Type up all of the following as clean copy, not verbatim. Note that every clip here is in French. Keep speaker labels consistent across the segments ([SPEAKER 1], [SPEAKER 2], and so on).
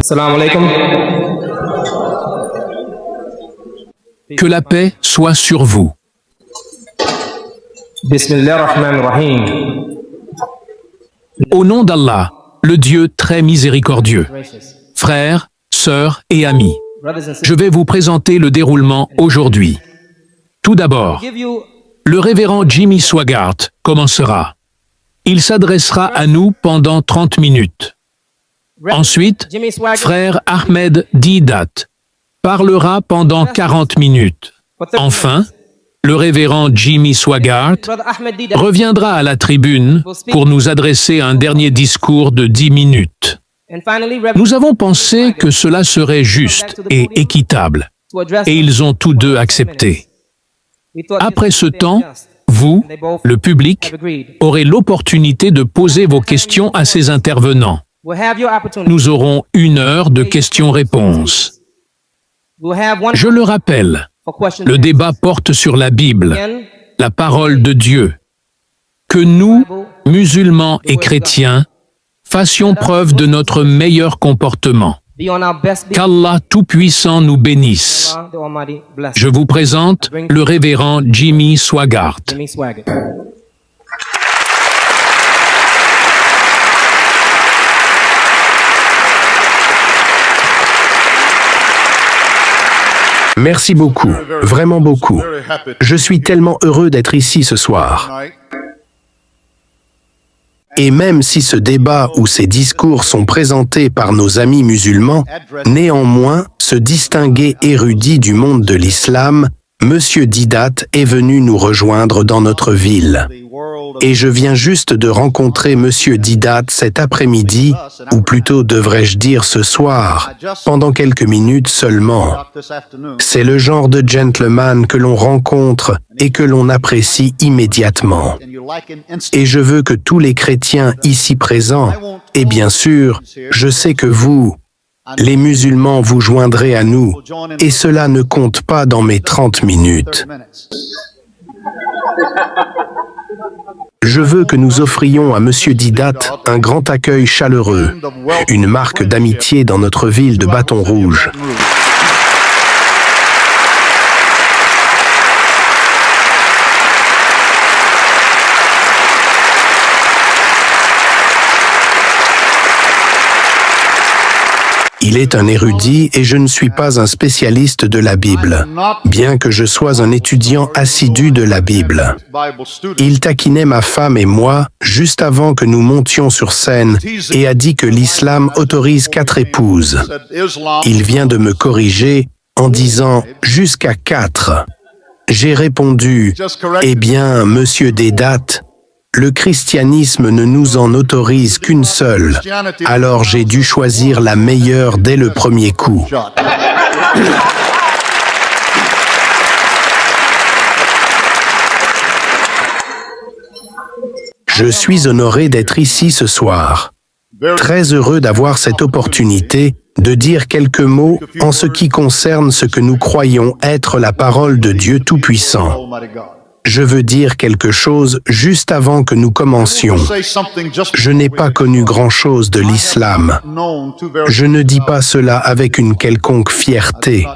[SPEAKER 1] Assalamu alaikum.
[SPEAKER 2] Que la paix soit sur vous.
[SPEAKER 1] Bismillahirrahmanirrahim.
[SPEAKER 2] Au nom d'Allah, le Dieu très miséricordieux, frères, sœurs et amis, je vais vous présenter le déroulement aujourd'hui. Tout d'abord, le révérend Jimmy Swaggart commencera. Il s'adressera à nous pendant 30 minutes. Ensuite, frère Ahmed Didat parlera pendant 40 minutes. Enfin, le révérend Jimmy Swaggart reviendra à la tribune pour nous adresser un dernier discours de 10 minutes. Nous avons pensé que cela serait juste et équitable, et ils ont tous deux accepté. Après ce temps, vous, le public, aurez l'opportunité de poser vos questions à ces intervenants. Nous aurons 1 heure de questions-réponses. Je le rappelle, le débat porte sur la Bible, la parole de Dieu. Que nous, musulmans et chrétiens, fassions preuve de notre meilleur comportement. Qu'Allah Tout-Puissant nous bénisse. Je vous présente le révérend Jimmy Swaggart.
[SPEAKER 3] Merci beaucoup, vraiment beaucoup. Je suis tellement heureux d'être ici ce soir. Et même si ce débat ou ces discours sont présentés par nos amis musulmans, néanmoins, ce distingué érudit du monde de l'islam, Monsieur Didat est venu nous rejoindre dans notre ville. Et je viens juste de rencontrer Monsieur Didat cet après-midi, ou plutôt devrais-je dire ce soir, pendant quelques minutes seulement. C'est le genre de gentleman que l'on rencontre et que l'on apprécie immédiatement. Et je veux que tous les chrétiens ici présents, et bien sûr, je sais que vous, les musulmans, vous joindrez à nous, et cela ne compte pas dans mes 30 minutes. Je veux que nous offrions à Monsieur Didat un grand accueil chaleureux, une marque d'amitié dans notre ville de Bâton Rouge. Il est un érudit et je ne suis pas un spécialiste de la Bible, bien que je sois un étudiant assidu de la Bible. Il taquinait ma femme et moi juste avant que nous montions sur scène et a dit que l'islam autorise 4 épouses. Il vient de me corriger en disant « jusqu'à 4 ». J'ai répondu « Eh bien, Monsieur Didat, le christianisme ne nous en autorise qu'une seule, alors j'ai dû choisir la meilleure dès le premier coup. » Je suis honoré d'être ici ce soir. Très heureux d'avoir cette opportunité de dire quelques mots en ce qui concerne ce que nous croyons être la parole de Dieu Tout-Puissant. Je veux dire quelque chose juste avant que nous commencions. Je n'ai pas connu grand-chose de l'islam. Je ne dis pas cela avec une quelconque fierté,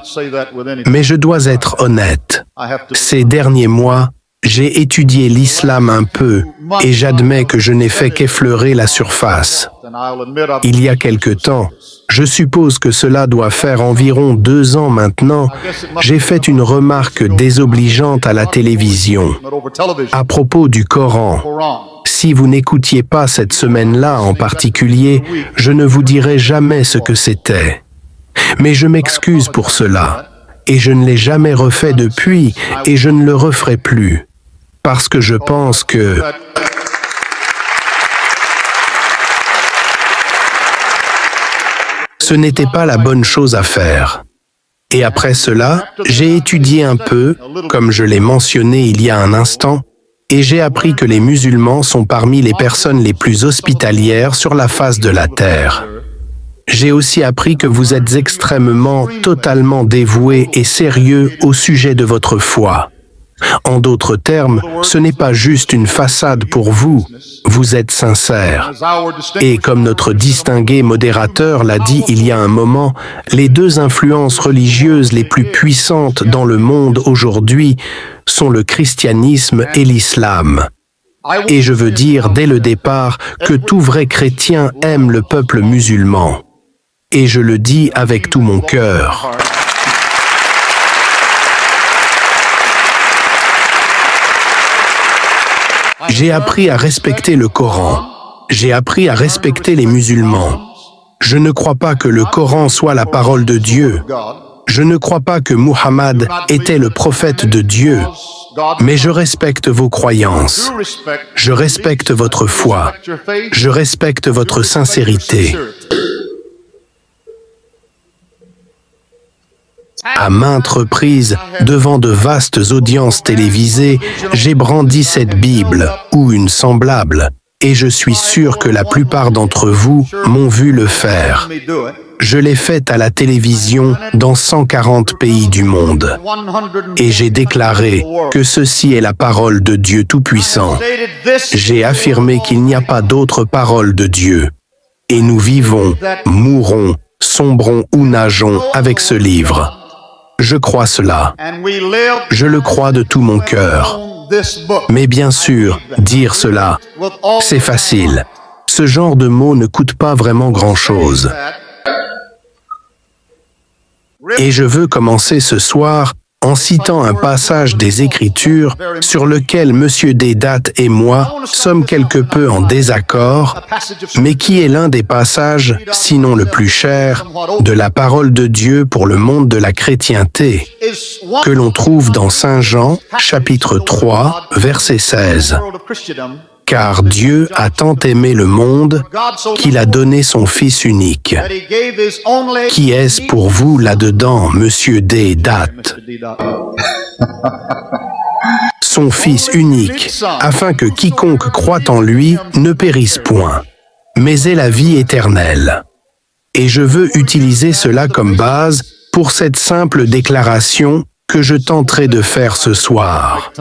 [SPEAKER 3] mais je dois être honnête. Ces derniers mois, j'ai étudié l'islam un peu et j'admets que je n'ai fait qu'effleurer la surface. Il y a quelque temps, je suppose que cela doit faire environ 2 ans maintenant, j'ai fait une remarque désobligeante à la télévision à propos du Coran. Si vous n'écoutiez pas cette semaine-là en particulier, je ne vous dirai jamais ce que c'était. Mais je m'excuse pour cela, et je ne l'ai jamais refait depuis, et je ne le referai plus, parce que je pense que ce n'était pas la bonne chose à faire. Et après cela, j'ai étudié un peu, comme je l'ai mentionné il y a un instant, et j'ai appris que les musulmans sont parmi les personnes les plus hospitalières sur la face de la terre. J'ai aussi appris que vous êtes extrêmement, totalement dévoués et sérieux au sujet de votre foi. En d'autres termes, ce n'est pas juste une façade pour vous. vous êtes sincère. Et comme notre distingué modérateur l'a dit il y a un moment, les deux influences religieuses les plus puissantes dans le monde aujourd'hui sont le christianisme et l'islam. Et je veux dire dès le départ que tout vrai chrétien aime le peuple musulman. Et je le dis avec tout mon cœur. J'ai appris à respecter le Coran. J'ai appris à respecter les musulmans. Je ne crois pas que le Coran soit la parole de Dieu. Je ne crois pas que Muhammad était le prophète de Dieu. Mais je respecte vos croyances. Je respecte votre foi. Je respecte votre sincérité. À maintes reprises, devant de vastes audiences télévisées, j'ai brandi cette Bible, ou une semblable, et je suis sûr que la plupart d'entre vous m'ont vu le faire. Je l'ai faite à la télévision dans 140 pays du monde. Et j'ai déclaré que ceci est la parole de Dieu Tout-Puissant. J'ai affirmé qu'il n'y a pas d'autre parole de Dieu. Et nous vivons, mourons, sombrons ou nageons avec ce livre. Je crois cela. Je le crois de tout mon cœur. Mais bien sûr, dire cela, c'est facile. Ce genre de mots ne coûte pas vraiment grand-chose. Et je veux commencer ce soir en citant un passage des Écritures sur lequel M. Deedat et moi sommes quelque peu en désaccord, mais qui est l'un des passages, sinon le plus cher, de la parole de Dieu pour le monde de la chrétienté, que l'on trouve dans Saint Jean, chapitre 3, verset 16. Car Dieu a tant aimé le monde qu'il a donné son Fils unique. Qui est-ce pour vous là-dedans, Monsieur Deedat? Son Fils unique, afin que quiconque croit en lui ne périsse point, mais ait la vie éternelle. Et je veux utiliser cela comme base pour cette simple déclaration que je tenterai de faire ce soir.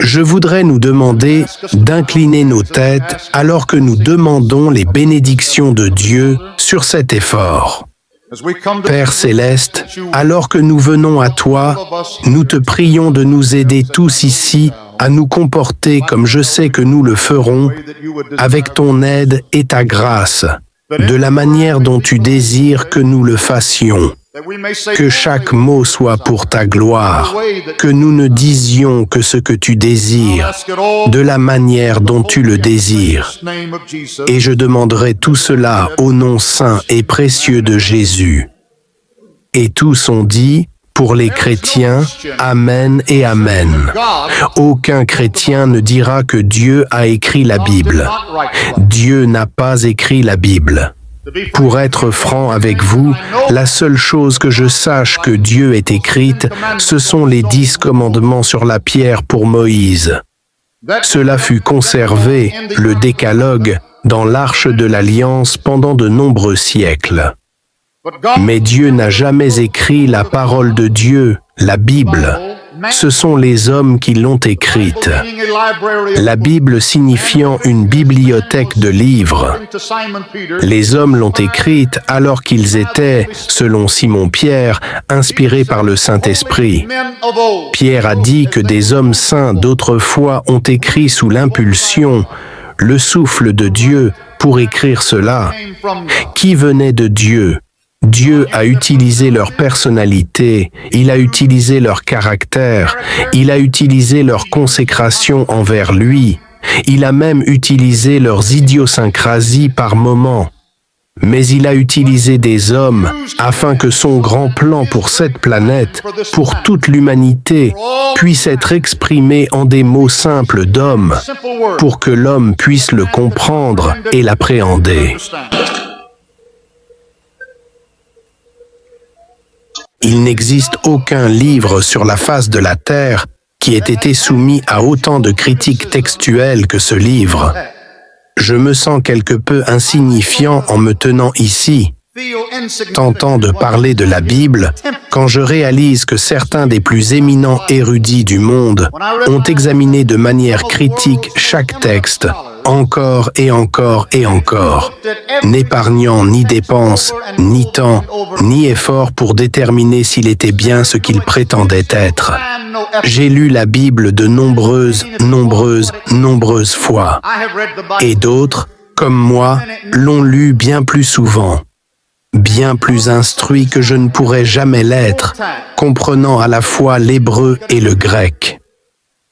[SPEAKER 3] Je voudrais nous demander d'incliner nos têtes alors que nous demandons les bénédictions de Dieu sur cet effort. Père Céleste, alors que nous venons à toi, nous te prions de nous aider tous ici à nous comporter comme je sais que nous le ferons, avec ton aide et ta grâce, de la manière dont tu désires que nous le fassions. Que chaque mot soit pour ta gloire, que nous ne disions que ce que tu désires, de la manière dont tu le désires. Et je demanderai tout cela au nom saint et précieux de Jésus. Et tous ont dit, pour les chrétiens, Amen et Amen. Aucun chrétien ne dira que Dieu a écrit la Bible. Dieu n'a pas écrit la Bible. Pour être franc avec vous, la seule chose que je sache que Dieu ait écrite, ce sont les 10 commandements sur la pierre pour Moïse. Cela fut conservé, le décalogue, dans l'arche de l'Alliance pendant de nombreux siècles. Mais Dieu n'a jamais écrit la parole de Dieu, la Bible. Ce sont les hommes qui l'ont écrite. La Bible signifiant une bibliothèque de livres. Les hommes l'ont écrite alors qu'ils étaient, selon Simon-Pierre, inspirés par le Saint-Esprit. Pierre a dit que des hommes saints d'autrefois ont écrit sous l'impulsion, le souffle de Dieu, pour écrire cela, qui venait de Dieu. Dieu a utilisé leur personnalité, il a utilisé leur caractère, il a utilisé leur consécration envers lui, il a même utilisé leurs idiosyncrasies par moments. Mais il a utilisé des hommes afin que son grand plan pour cette planète, pour toute l'humanité, puisse être exprimé en des mots simples d'hommes, pour que l'homme puisse le comprendre et l'appréhender. Il n'existe aucun livre sur la face de la Terre qui ait été soumis à autant de critiques textuelles que ce livre. Je me sens quelque peu insignifiant en me tenant ici, tentant de parler de la Bible, quand je réalise que certains des plus éminents érudits du monde ont examiné de manière critique chaque texte, encore et encore et encore, n'épargnant ni dépenses, ni temps, ni effort pour déterminer s'il était bien ce qu'il prétendait être. J'ai lu la Bible de nombreuses fois, et d'autres, comme moi, l'ont lu bien plus souvent, bien plus instruits que je ne pourrais jamais l'être, comprenant à la fois l'hébreu et le grec.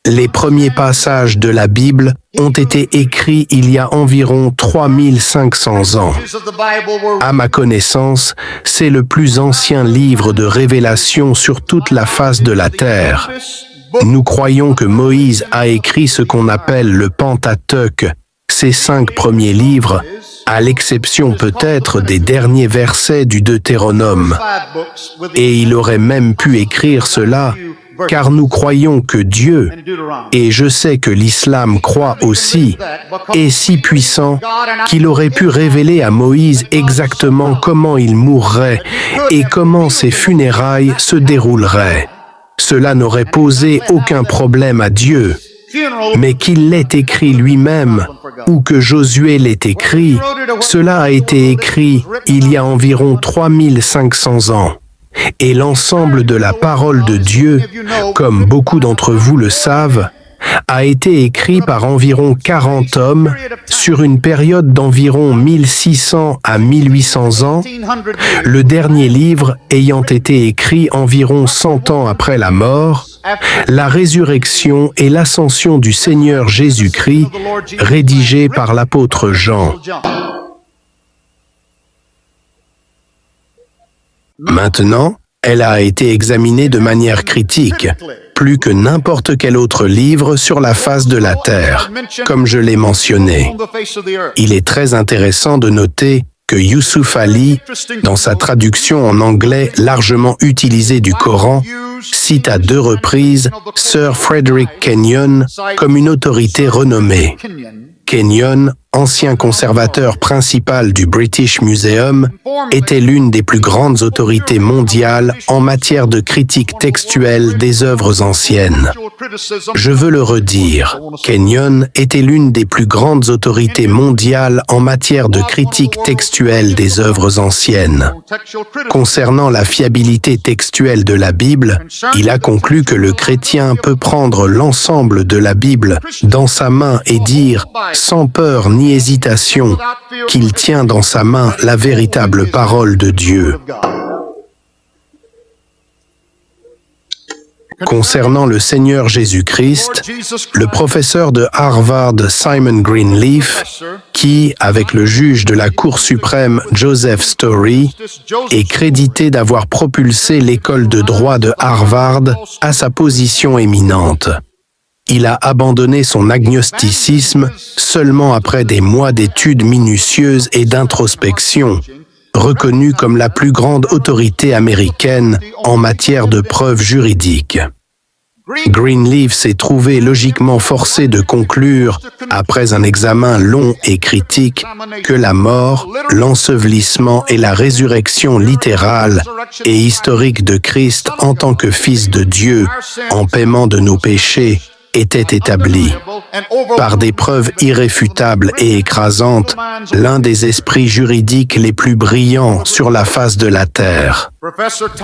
[SPEAKER 3] Les premiers passages de la Bible ont été écrits il y a environ 3500 ans. À ma connaissance, c'est le plus ancien livre de révélation sur toute la face de la terre. Nous croyons que Moïse a écrit ce qu'on appelle le Pentateuque, ces 5 premiers livres, à l'exception peut-être des derniers versets du Deutéronome. Et il aurait même pu écrire cela, car nous croyons que Dieu, et je sais que l'islam croit aussi, est si puissant qu'il aurait pu révéler à Moïse exactement comment il mourrait et comment ses funérailles se dérouleraient. Cela n'aurait posé aucun problème à Dieu, mais qu'il l'ait écrit lui-même ou que Josué l'ait écrit, cela a été écrit il y a environ 3500 ans. Et l'ensemble de la parole de Dieu, comme beaucoup d'entre vous le savent, a été écrit par environ 40 hommes sur une période d'environ 1600 à 1800 ans, le dernier livre ayant été écrit environ 100 ans après la mort, la résurrection et l'ascension du Seigneur Jésus-Christ, rédigé par l'apôtre Jean. Maintenant, elle a été examinée de manière critique, plus que n'importe quel autre livre sur la face de la terre, comme je l'ai mentionné. Il est très intéressant de noter que Yusuf Ali, dans sa traduction en anglais largement utilisée du Coran, cite à 2 reprises Sir Frederick Kenyon comme une autorité renommée. Kenyon, ancien conservateur principal du British Museum, était l'une des plus grandes autorités mondiales en matière de critique textuelle des œuvres anciennes. Je veux le redire, Kenyon était l'une des plus grandes autorités mondiales en matière de critique textuelle des œuvres anciennes. Concernant la fiabilité textuelle de la Bible, il a conclu que le chrétien peut prendre l'ensemble de la Bible dans sa main et dire, sans peur ni hésitation, qu'il tient dans sa main la véritable parole de Dieu. Concernant le Seigneur Jésus-Christ, le professeur de Harvard Simon Greenleaf, qui, avec le juge de la Cour suprême Joseph Story, est crédité d'avoir propulsé l'école de droit de Harvard à sa position éminente. Il a abandonné son agnosticisme seulement après des mois d'études minutieuses et d'introspection, reconnu comme la plus grande autorité américaine en matière de preuves juridiques. Greenleaf s'est trouvé logiquement forcé de conclure, après un examen long et critique, que la mort, l'ensevelissement et la résurrection littérale et historique de Christ en tant que Fils de Dieu, en paiement de nos péchés, était établi. Par des preuves irréfutables et écrasantes, l'un des esprits juridiques les plus brillants sur la face de la terre.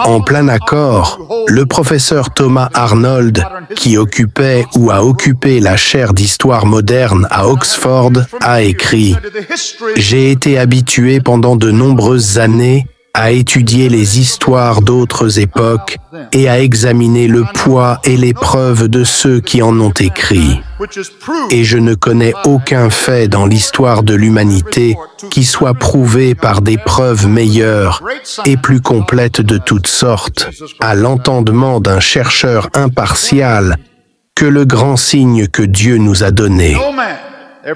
[SPEAKER 3] En plein accord, le professeur Thomas Arnold, qui occupait ou a occupé la chaire d'histoire moderne à Oxford, a écrit « J'ai été habitué pendant de nombreuses années à étudier les histoires d'autres époques et à examiner le poids et les preuves de ceux qui en ont écrit. Et je ne connais aucun fait dans l'histoire de l'humanité qui soit prouvé par des preuves meilleures et plus complètes de toutes sortes, à l'entendement d'un chercheur impartial, que le grand signe que Dieu nous a donné.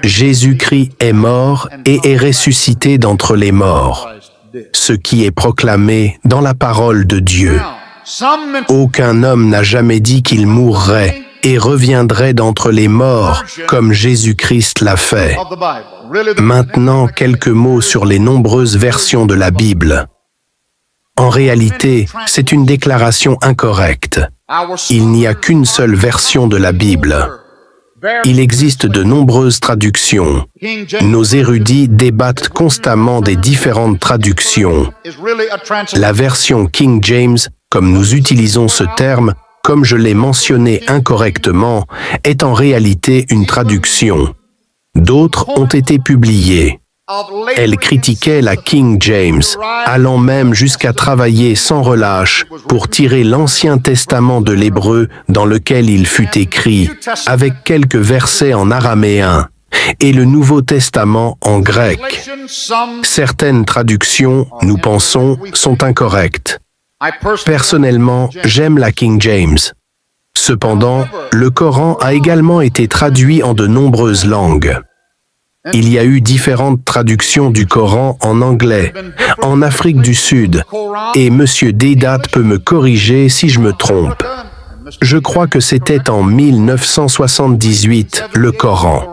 [SPEAKER 3] Jésus-Christ est mort et est ressuscité d'entre les morts. Ce qui est proclamé dans la parole de Dieu. Aucun homme n'a jamais dit qu'il mourrait et reviendrait d'entre les morts, comme Jésus-Christ l'a fait. Maintenant, quelques mots sur les nombreuses versions de la Bible. En réalité, c'est une déclaration incorrecte. Il n'y a qu'une seule version de la Bible. Il existe de nombreuses traductions. Nos érudits débattent constamment des différentes traductions. La version King James, comme nous utilisons ce terme, comme je l'ai mentionné incorrectement, est en réalité une traduction. D'autres ont été publiées. Elle critiquait la King James, allant même jusqu'à travailler sans relâche pour tirer l'Ancien Testament de l'hébreu dans lequel il fut écrit, avec quelques versets en araméen, et le Nouveau Testament en grec. Certaines traductions, nous pensons, sont incorrectes. Personnellement, j'aime la King James. Cependant, le Coran a également été traduit en de nombreuses langues. Il y a eu différentes traductions du Coran en anglais, en Afrique du Sud, et M. Deedat peut me corriger si je me trompe. Je crois que c'était en 1978, le Coran.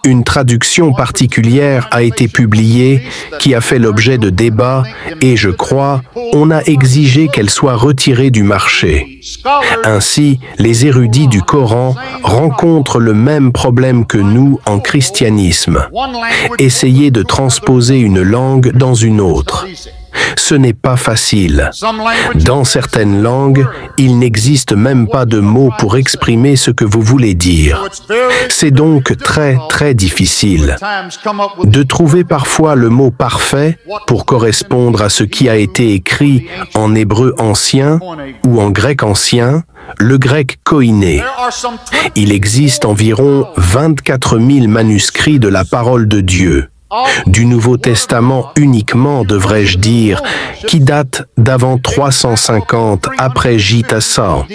[SPEAKER 3] Une traduction particulière a été publiée qui a fait l'objet de débats et, je crois, on a exigé qu'elle soit retirée du marché. Ainsi, les érudits du Coran rencontrent le même problème que nous en christianisme. Essayer de transposer une langue dans une autre. Ce n'est pas facile. Dans certaines langues, il n'existe même pas de mots pour exprimer ce que vous voulez dire. C'est donc très difficile de trouver parfois le mot parfait pour correspondre à ce qui a été écrit en hébreu ancien ou en grec ancien, le grec koiné. Il existe environ 24 000 manuscrits de la parole de Dieu. Du Nouveau Testament uniquement, devrais-je dire, qui date d'avant 350 après J.T.A.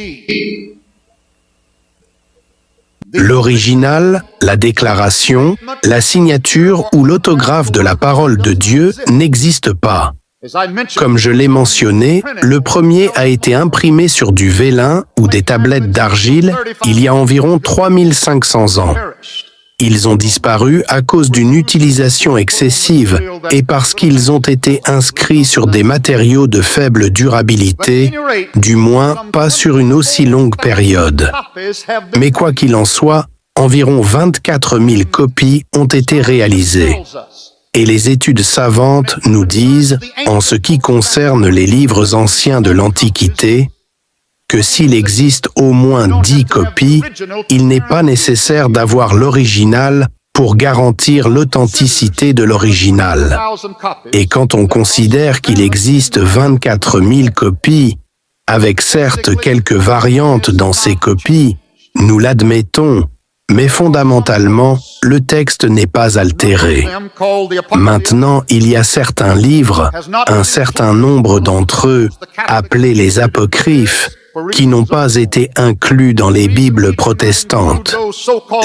[SPEAKER 3] L'original, la déclaration, la signature ou l'autographe de la parole de Dieu n'existe pas. Comme je l'ai mentionné, le premier a été imprimé sur du vélin ou des tablettes d'argile il y a environ 3500 ans. Ils ont disparu à cause d'une utilisation excessive et parce qu'ils ont été inscrits sur des matériaux de faible durabilité, du moins pas sur une aussi longue période. Mais quoi qu'il en soit, environ 24 000 copies ont été réalisées. Et les études savantes nous disent, en ce qui concerne les livres anciens de l'Antiquité, que s'il existe au moins 10 copies, il n'est pas nécessaire d'avoir l'original pour garantir l'authenticité de l'original. Et quand on considère qu'il existe 24 000 copies, avec certes quelques variantes dans ces copies, nous l'admettons, mais fondamentalement, le texte n'est pas altéré. Maintenant, il y a certains livres, un certain nombre d'entre eux, appelés les apocryphes, qui n'ont pas été inclus dans les Bibles protestantes.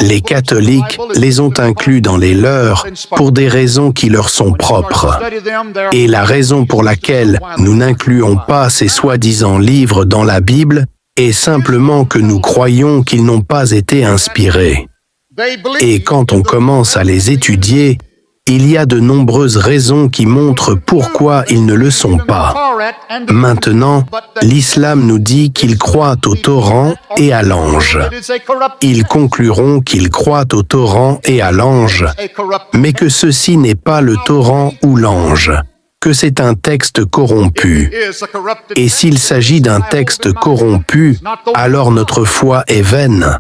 [SPEAKER 3] Les catholiques les ont inclus dans les leurs pour des raisons qui leur sont propres. Et la raison pour laquelle nous n'incluons pas ces soi-disant livres dans la Bible est simplement que nous croyons qu'ils n'ont pas été inspirés. Et quand on commence à les étudier, il y a de nombreuses raisons qui montrent pourquoi ils ne le sont pas. Maintenant, l'islam nous dit qu'ils croient au Torah et à l'ange. Ils concluront qu'ils croient au Torah et à l'ange, mais que ceci n'est pas le Torah ou l'ange, que c'est un texte corrompu. Et s'il s'agit d'un texte corrompu, alors notre foi est vaine.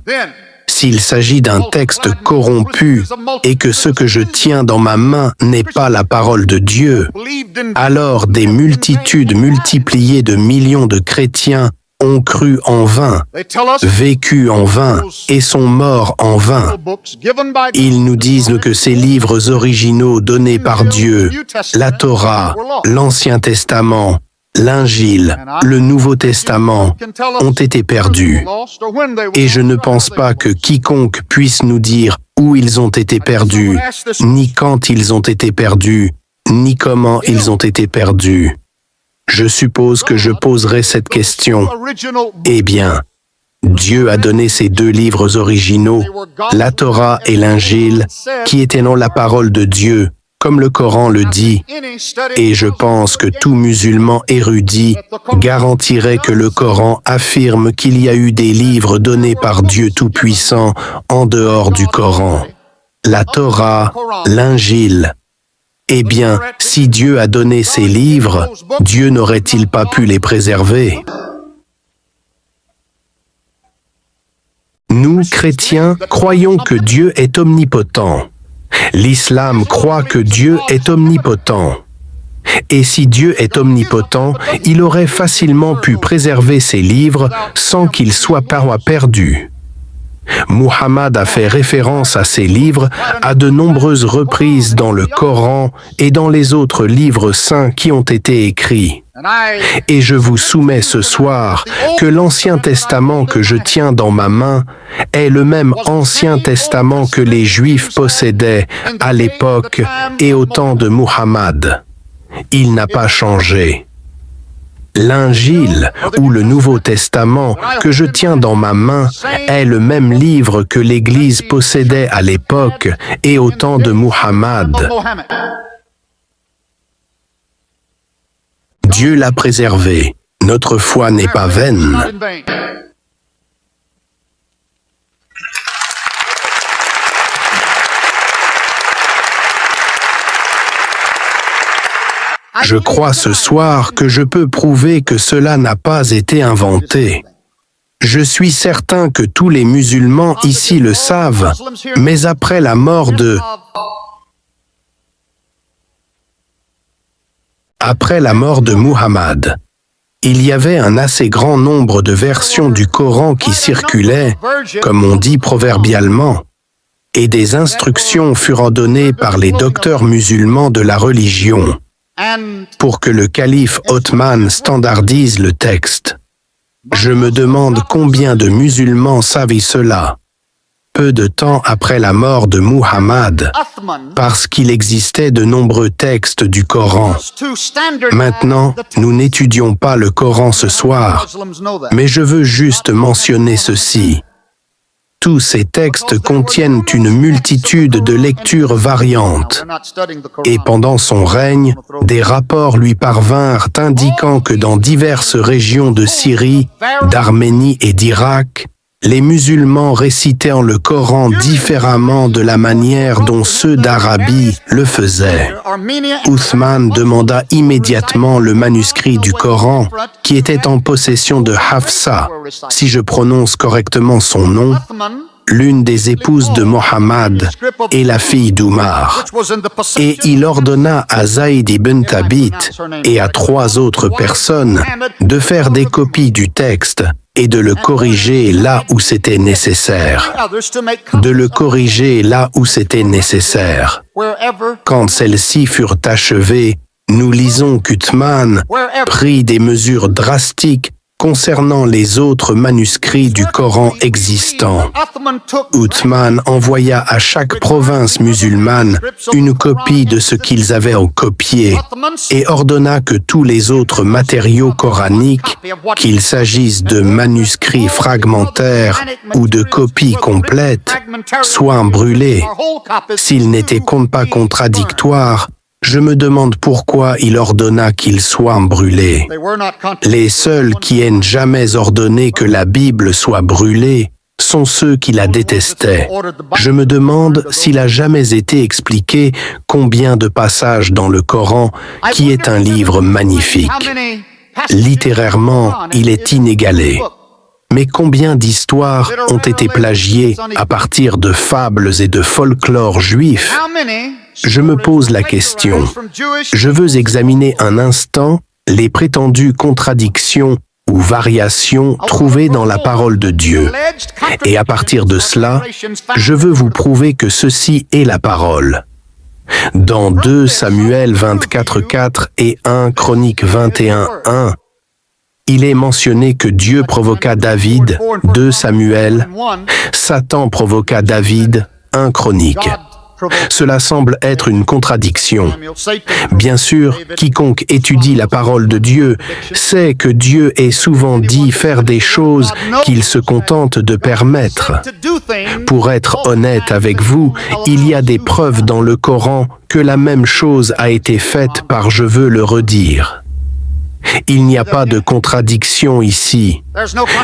[SPEAKER 3] S'il s'agit d'un texte corrompu et que ce que je tiens dans ma main n'est pas la parole de Dieu, alors des multitudes multipliées de millions de chrétiens ont cru en vain, vécu en vain et sont morts en vain. Ils nous disent que ces livres originaux donnés par Dieu, la Torah, l'Ancien Testament, l'Injil, le Nouveau Testament, ont été perdus. Et je ne pense pas que quiconque puisse nous dire où ils ont été perdus, ni quand ils ont été perdus, ni comment ils ont été perdus. Je suppose que je poserai cette question. Eh bien, Dieu a donné ces deux livres originaux, la Torah et l'Injil, qui étaient non la parole de Dieu, comme le Coran le dit, et je pense que tout musulman érudit garantirait que le Coran affirme qu'il y a eu des livres donnés par Dieu Tout-Puissant en dehors du Coran, la Torah, l'Injil. Eh bien, si Dieu a donné ces livres, Dieu n'aurait-il pas pu les préserver? Nous, chrétiens, croyons que Dieu est omnipotent. L'islam croit que Dieu est omnipotent. Et si Dieu est omnipotent, il aurait facilement pu préserver ses livres sans qu'ils soient perdus. Muhammad a fait référence à ces livres à de nombreuses reprises dans le Coran et dans les autres livres saints qui ont été écrits. Et je vous soumets ce soir que l'Ancien Testament que je tiens dans ma main est le même Ancien Testament que les Juifs possédaient à l'époque et au temps de Muhammad. Il n'a pas changé. L'Injil, ou le Nouveau Testament, que je tiens dans ma main, est le même livre que l'Église possédait à l'époque et au temps de Muhammad. Dieu l'a préservé. Notre foi n'est pas vaine. Je crois ce soir que je peux prouver que cela n'a pas été inventé. Je suis certain que tous les musulmans ici le savent, mais après la mort de Muhammad, il y avait un assez grand nombre de versions du Coran qui circulaient, comme on dit proverbialement, et des instructions furent données par les docteurs musulmans de la religion pour que le calife Othman standardise le texte. Je me demande combien de musulmans savent cela, peu de temps après la mort de Muhammad, parce qu'il existait de nombreux textes du Coran. Maintenant, nous n'étudions pas le Coran ce soir, mais je veux juste mentionner ceci. Tous ces textes contiennent une multitude de lectures variantes. Et pendant son règne, des rapports lui parvinrent indiquant que dans diverses régions de Syrie, d'Arménie et d'Irak, les musulmans récitèrent le Coran différemment de la manière dont ceux d'Arabie le faisaient. Othman demanda immédiatement le manuscrit du Coran qui était en possession de Hafsa, si je prononce correctement son nom, l'une des épouses de Mohammed et la fille d'Umar. Et il ordonna à Zayd ibn Thabit et à 3 autres personnes de faire des copies du texte et de le corriger là où c'était nécessaire. Quand celles-ci furent achevées, nous lisons qu'Uthman prit des mesures drastiques concernant les autres manuscrits du Coran existants. Uthman envoya à chaque province musulmane une copie de ce qu'ils avaient copié et ordonna que tous les autres matériaux coraniques, qu'il s'agisse de manuscrits fragmentaires ou de copies complètes, soient brûlés. S'ils n'étaient pas contradictoires, je me demande pourquoi il ordonna qu'ils soient brûlés. Les seuls qui aient jamais ordonné que la Bible soit brûlée sont ceux qui la détestaient. Je me demande s'il a jamais été expliqué combien de passages dans le Coran, qui est un livre magnifique. Littérairement, il est inégalé. Mais combien d'histoires ont été plagiées à partir de fables et de folklore juifs? Je me pose la question. Je veux examiner un instant les prétendues contradictions ou variations trouvées dans la parole de Dieu. Et à partir de cela, je veux vous prouver que ceci est la parole. Dans 2 Samuel 24:4 et 1 Chroniques 21:1, il est mentionné que Dieu provoqua David, 2 Samuel, Satan provoqua David, 1 Chroniques. Cela semble être une contradiction. Bien sûr, quiconque étudie la parole de Dieu sait que Dieu est souvent dit faire des choses qu'il se contente de permettre. Pour être honnête avec vous, il y a des preuves dans le Coran que la même chose a été faite par je veux le redire. Il n'y a pas de contradiction ici.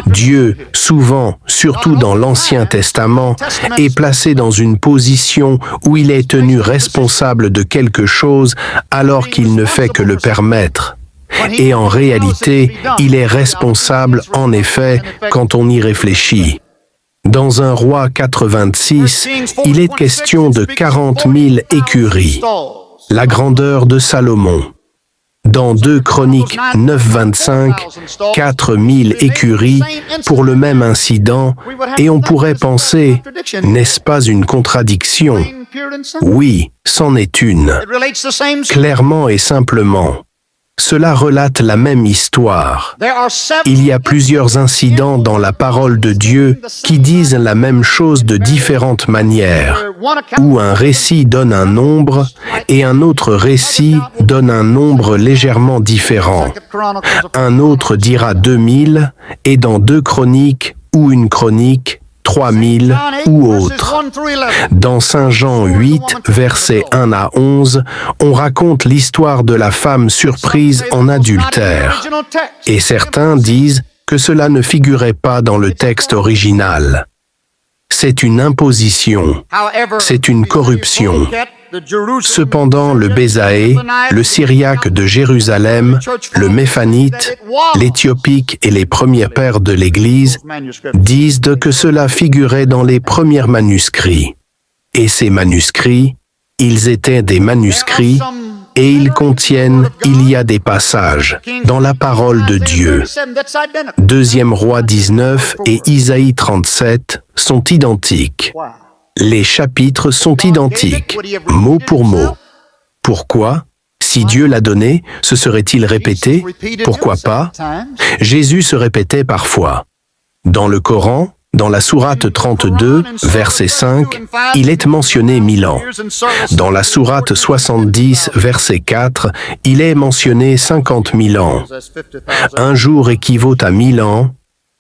[SPEAKER 3] Dieu, souvent, surtout dans l'Ancien Testament, est placé dans une position où il est tenu responsable de quelque chose alors qu'il ne fait que le permettre. Et en réalité, il est responsable, en effet, quand on y réfléchit. Dans un roi 4:26, il est question de 40 000 écuries, la grandeur de Salomon. Dans 2 Chroniques 9:25, 4 000 écuries pour le même incident, et on pourrait penser, n'est-ce pas une contradiction? Oui, c'en est une. Clairement et simplement. Cela relate la même histoire. Il y a plusieurs incidents dans la parole de Dieu qui disent la même chose de différentes manières, où un récit donne un nombre et un autre récit donne un nombre légèrement différent. Un autre dira 2000 et dans 2 Chroniques ou une chronique, 3000 ou autre. Dans Saint Jean 8, versets 1 à 11, on raconte l'histoire de la femme surprise en adultère. Et certains disent que cela ne figurait pas dans le texte original. C'est une imposition, c'est une corruption. Cependant, le Bézaé, le syriaque de Jérusalem, le méphanite, l'éthiopique et les premiers pères de l'Église disent que cela figurait dans les premiers manuscrits. Et ces manuscrits, ils étaient des manuscrits et ils contiennent, il y a des passages dans la parole de Dieu. 2e Roi 19 et Isaïe 37 sont identiques. Les chapitres sont identiques, mot pour mot. Pourquoi? Si Dieu l'a donné, se serait-il répété? Pourquoi pas? Jésus se répétait parfois. Dans le Coran, dans la sourate 32, verset 5, il est mentionné 1000 ans. Dans la sourate 70, verset 4, il est mentionné 50 000 ans. Un jour équivaut à 1000 ans,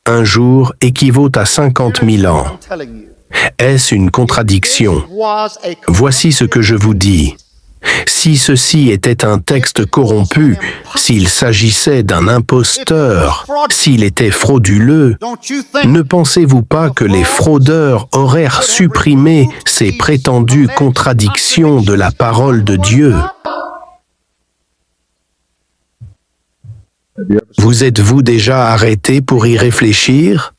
[SPEAKER 3] un jour équivaut à 50 000 ans. Est-ce une contradiction? Voici ce que je vous dis. Si ceci était un texte corrompu, s'il s'agissait d'un imposteur, s'il était frauduleux, ne pensez-vous pas que les fraudeurs auraient supprimé ces prétendues contradictions de la parole de Dieu? Vous êtes-vous déjà arrêté pour y réfléchir?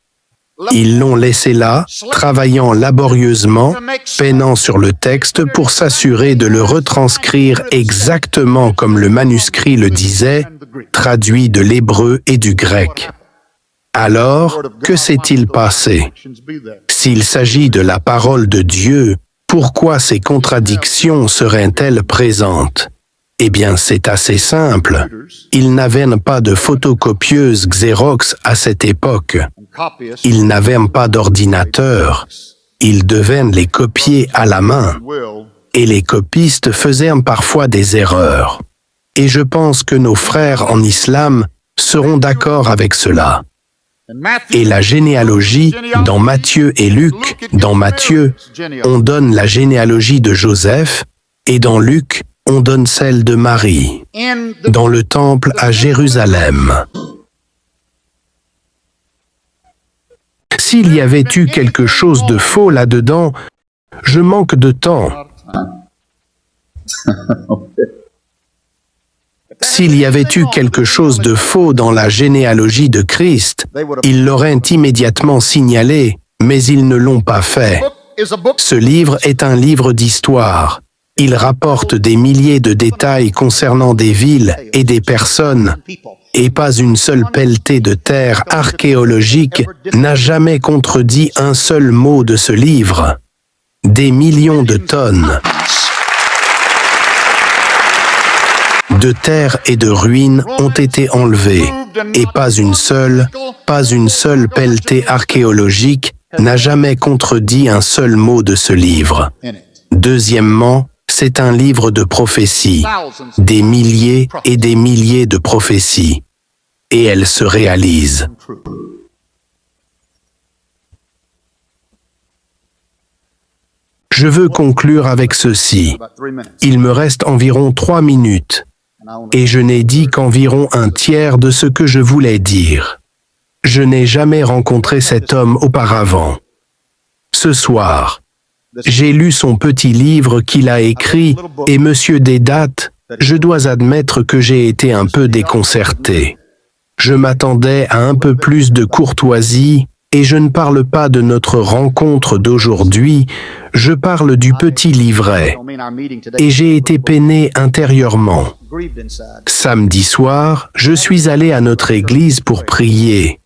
[SPEAKER 3] Ils l'ont laissé là, travaillant laborieusement, peinant sur le texte pour s'assurer de le retranscrire exactement comme le manuscrit le disait, traduit de l'hébreu et du grec. Alors, que s'est-il passé? S'il s'agit de la parole de Dieu, pourquoi ces contradictions seraient-elles présentes? Eh bien, c'est assez simple. Ils n'avaient pas de photocopieuse Xerox à cette époque. Ils n'avaient pas d'ordinateur. Ils devaient les copier à la main. Et les copistes faisaient parfois des erreurs. Et je pense que nos frères en islam seront d'accord avec cela. Et la généalogie, dans Matthieu et Luc, dans Matthieu, on donne la généalogie de Joseph, et dans Luc, on donne celle de Marie, dans le temple à Jérusalem. S'il y avait eu quelque chose de faux là-dedans, je manque de temps. S'il y avait eu quelque chose de faux dans la généalogie de Christ, ils l'auraient immédiatement signalé, mais ils ne l'ont pas fait. Ce livre est un livre d'histoire. Il rapporte des milliers de détails concernant des villes et des personnes, et pas une seule pelletée de terre archéologique n'a jamais contredit un seul mot de ce livre. Des millions de tonnes de terre et de ruines ont été enlevées, et pas une seule pelletée archéologique n'a jamais contredit un seul mot de ce livre. Deuxièmement, c'est un livre de prophéties, des milliers et des milliers de prophéties, et elles se réalisent. Je veux conclure avec ceci. Il me reste environ 3 minutes, et je n'ai dit qu'environ un tiers de ce que je voulais dire. Je n'ai jamais rencontré cet homme auparavant. Ce soir, j'ai lu son petit livre qu'il a écrit, et Monsieur Deedat, je dois admettre que j'ai été un peu déconcerté. Je m'attendais à un peu plus de courtoisie, et je ne parle pas de notre rencontre d'aujourd'hui, je parle du petit livret, et j'ai été peiné intérieurement. Samedi soir, je suis allé à notre église pour prier,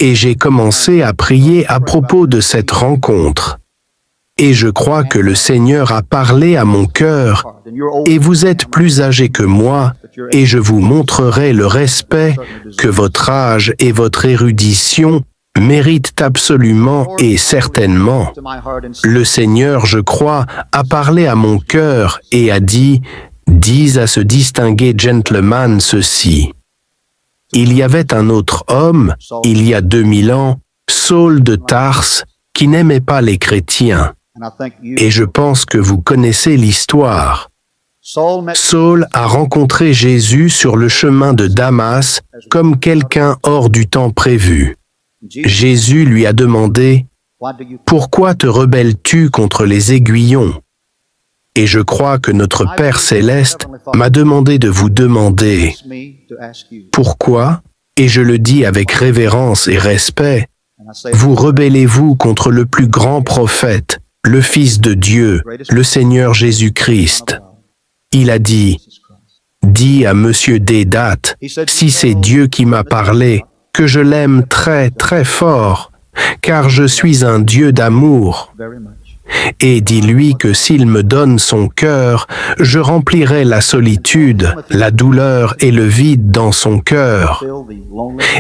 [SPEAKER 3] et j'ai commencé à prier à propos de cette rencontre. Et je crois que le Seigneur a parlé à mon cœur, et vous êtes plus âgé que moi, et je vous montrerai le respect que votre âge et votre érudition méritent absolument et certainement. Le Seigneur, je crois, a parlé à mon cœur et a dit, « Dis à ce distingué gentleman ceci. Il y avait un autre homme, il y a 2000 ans, Saul de Tarse, qui n'aimait pas les chrétiens. Et je pense que vous connaissez l'histoire. Saul a rencontré Jésus sur le chemin de Damas comme quelqu'un hors du temps prévu. Jésus lui a demandé, « Pourquoi te rebelles-tu contre les aiguillons ?» Et je crois que notre Père Céleste m'a demandé de vous demander, « Pourquoi, et je le dis avec révérence et respect, vous rebellez-vous contre le plus grand prophète, le Fils de Dieu, le Seigneur Jésus-Christ ?» Il a dit, « Dis à Monsieur Deedat, si c'est Dieu qui m'a parlé, que je l'aime très très fort, car je suis un Dieu d'amour. Et dis-lui que s'il me donne son cœur, je remplirai la solitude, la douleur et le vide dans son cœur.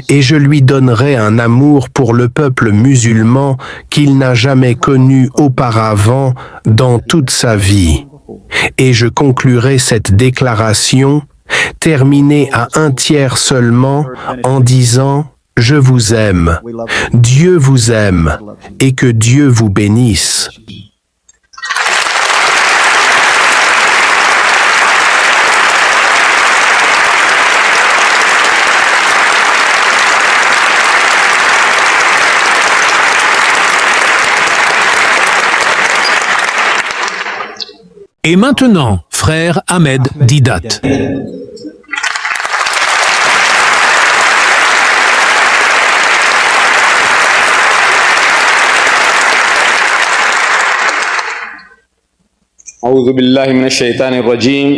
[SPEAKER 3] Et je lui donnerai un amour pour le peuple musulman qu'il n'a jamais connu auparavant dans toute sa vie. Et je conclurai cette déclaration, terminée à un tiers seulement, en disant « Je vous aime, Dieu vous aime, et que Dieu vous bénisse. »
[SPEAKER 2] Et maintenant, frère Ahmed Deedat.
[SPEAKER 4] أعوذ بالله من الشيطان الرجيم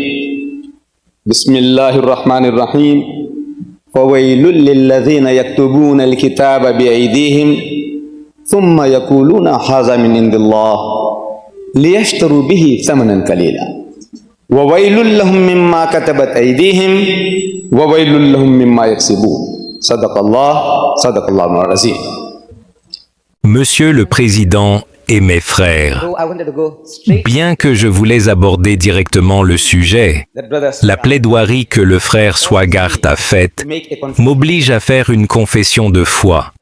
[SPEAKER 4] بسم الله الرحمن الرحيم فويل للذين يكتبون الكتاب بأيديهم ثم يقولون هذا من عند الله ليشتروا به ثمنا قليلا وويل لهم مما كتبت أيديهم وويل لهم مما يكسبون صدق الله العظيم.
[SPEAKER 5] Monsieur le Président et mes frères, bien que je voulais aborder directement le sujet, la plaidoirie que le frère Swagart a faite m'oblige à faire une confession de foi.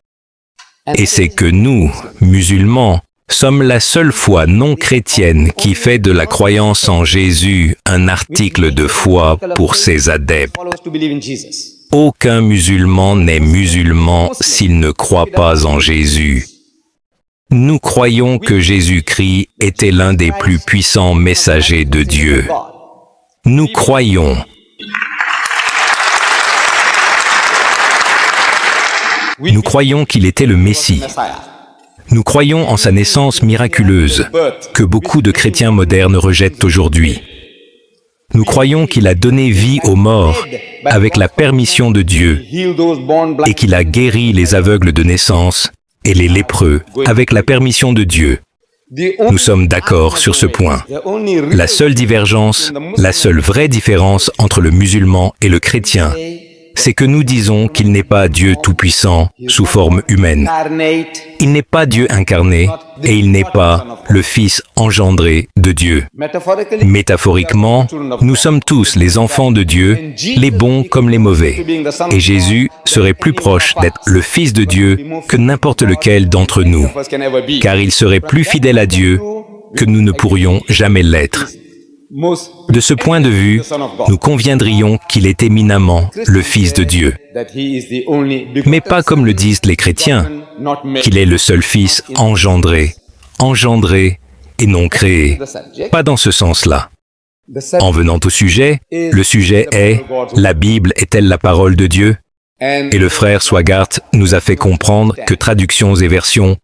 [SPEAKER 5] Et c'est que nous, musulmans, sommes la seule foi non chrétienne qui fait de la croyance en Jésus un article de foi pour ses adeptes. Aucun musulman n'est musulman s'il ne croit pas en Jésus. Nous croyons que Jésus-Christ était l'un des plus puissants messagers de Dieu. Nous croyons qu'il était le Messie. Nous croyons en sa naissance miraculeuse, que beaucoup de chrétiens modernes rejettent aujourd'hui. Nous croyons qu'il a donné vie aux morts avec la permission de Dieu et qu'il a guéri les aveugles de naissance et les lépreux avec la permission de Dieu. Nous sommes d'accord sur ce point. La seule divergence, la seule vraie différence entre le musulman et le chrétien, c'est que nous disons qu'il n'est pas Dieu tout-puissant sous forme humaine. Il n'est pas Dieu incarné et il n'est pas le Fils engendré de Dieu. Métaphoriquement, nous sommes tous les enfants de Dieu, les bons comme les mauvais. Et Jésus serait plus proche d'être le Fils de Dieu que n'importe lequel d'entre nous, car il serait plus fidèle à Dieu que nous ne pourrions jamais l'être. De ce point de vue, nous conviendrions qu'il est éminemment le Fils de Dieu. Mais pas comme le disent les chrétiens, qu'il est le seul Fils engendré et non créé. Pas dans ce sens-là. En venant au sujet, le sujet est « La Bible est-elle la parole de Dieu ?» Et le frère Swaggart nous a fait comprendre que traductions et versions